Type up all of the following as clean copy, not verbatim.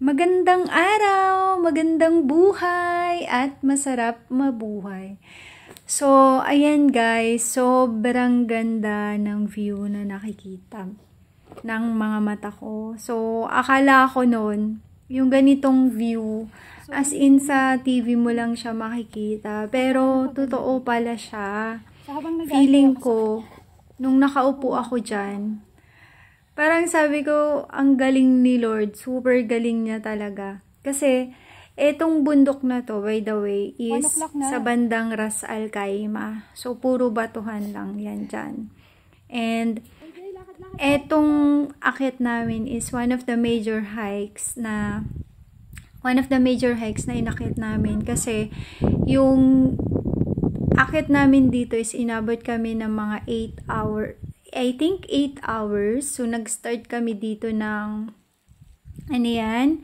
Magandang araw, magandang buhay, at masarap mabuhay. So, ayan guys, sobrang ganda ng view na nakikita ng mga mata ko. So, akala ko noon, yung ganitong view, as in sa TV mo lang siya makikita. Pero, totoo pala siya. Feeling ko, nung nakaupo ako dyan, parang sabi ko, ang galing ni Lord. Super galing niya talaga. Kasi, etong bundok na to, by the way, is sa bandang Ras Al Khaimah. So, puro batuhan lang yan dyan. And, etong akit namin is one of the major hikes na inakit namin. Kasi, yung akit namin dito is inabot kami ng mga 8 hours. So, nag-start kami dito ng, ng 8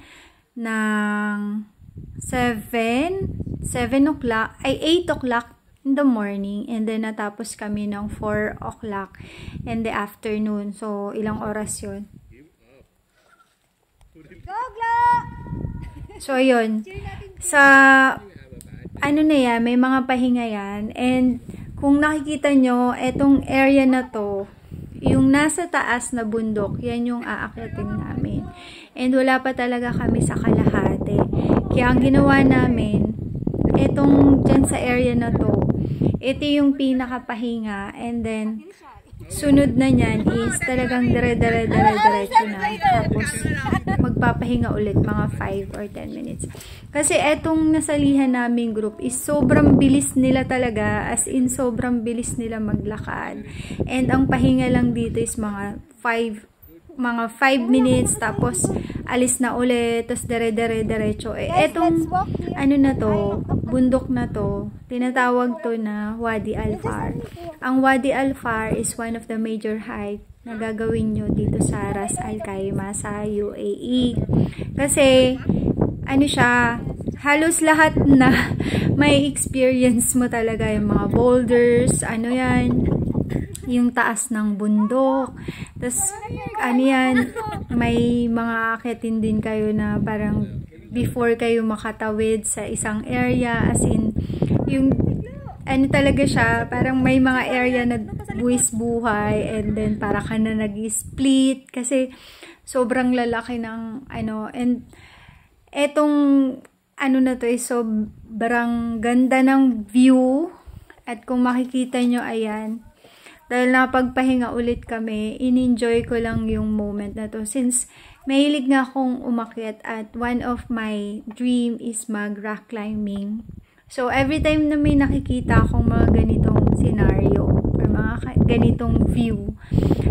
o'clock in the morning. And then, natapos kami ng 4 o'clock in the afternoon. So, ilang oras yun? So, ayun. May mga pahinga yan. And, kung nakikita nyo, etong area na to, yung nasa taas na bundok, yan yung aakyatin namin. And wala pa talaga kami sa kalahati. Kaya ang ginawa namin, etong dyan sa area na to, ito yung pinakapahinga. And then, sunod na nyan is talagang dire-diretso na. Tapos, magpapahinga ulit mga 5 or 10 minutes. Kasi etong nasalihan naming group is sobrang bilis nila talaga. As in, sobrang bilis nila maglakad. And ang pahinga lang dito is mga 5 minutes. Tapos, alis na ulit. Tapos, dire-diretso. Etong, bundok na to, tinatawag to na Wadi Al-Far. Ang Wadi Al-Far is one of the major hike na gagawin nyo dito sa Ras Al Khaimah sa UAE. Kasi, halos lahat na may experience mo talaga, yung mga boulders, yung taas ng bundok. Tapos, may mga akitin din kayo na parang before kayo makatawid sa isang area, as in, yung, talaga siya, parang may mga area na buwis buhay, and then para ka na nag-split, kasi sobrang lalaki ng, and etong, na to, sobrang ganda ng view, at kung makikita nyo, ayan, dahil napagpahinga ulit kami, in-enjoy ko lang yung moment na to, since mahilig nga akong umakyat, at one of my dream is mag-rock climbing. So, every time na may nakikita akong mga ganitong scenario, or mga ganitong view,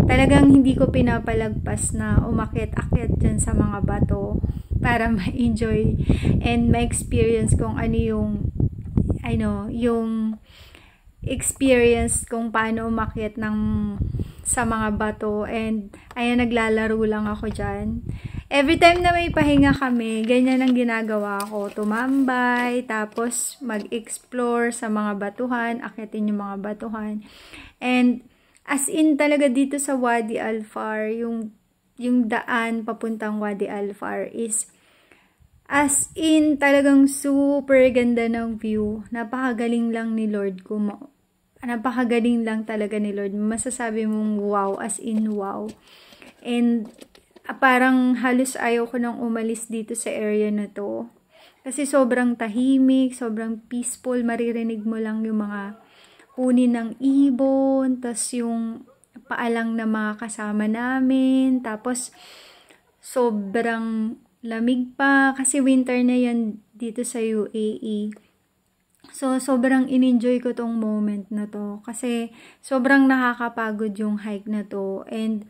talagang hindi ko pinapalagpas na umakyat-akyat dyan sa mga bato, para ma-enjoy and ma-experience kung yung experience kung paano umakyat sa mga bato. And ayan, naglalaro lang ako dyan. Every time na may pahinga kami, ganyan ang ginagawa ko. Tumambay, tapos mag-explore sa mga batuhan, akyatin yung mga batuhan. And as in talaga dito sa Wadi Al-Far, yung daan papuntang Wadi Al-Far is as in talagang super ganda ng view. Napakagaling lang ni Lord ko. Napakagaling lang talaga ni Lord. Masasabi mong wow, as in wow. And parang halos ayaw ko nang umalis dito sa area na to. Kasi sobrang tahimik, sobrang peaceful. Maririnig mo lang yung mga huni ng ibon, tas yung paalang na mga kasama namin. Tapos, sobrang lamig pa. Kasi winter na yan dito sa UAE. So, sobrang in-enjoy ko tong moment na to. Kasi, sobrang nakakapagod yung hike na to. And,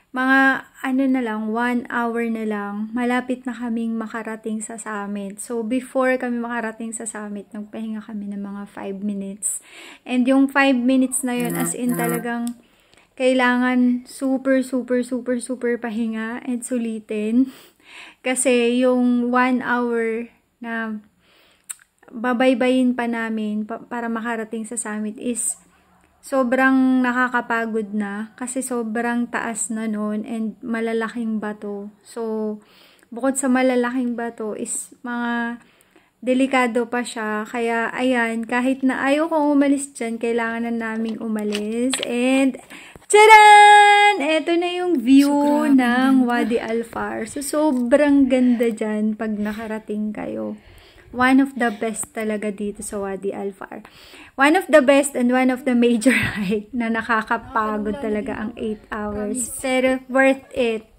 mga 1 hour na lang, malapit na kaming makarating sa summit. So, before kami makarating sa summit, nagpahinga kami ng mga 5 minutes. And yung 5 minutes na yun, as in talagang kailangan super pahinga and sulitin. Kasi yung 1 hour na babaybayin pa namin para makarating sa summit is sobrang nakakapagod na kasi sobrang taas na noon and malalaking bato. So, bukod sa malalaking bato is mga delikado pa siya. Kaya, ayan, kahit na ayaw kong umalis dyan, kailangan na naming umalis. And, tcharan! Ito na yung view ng Wadi Al-Far. So, sobrang ganda dyan pag nakarating kayo. One of the best talaga dito sa Wadi Al-Far. One of the best and one of the major hike na nakakapagod talaga ang 8 hours. Pero worth it.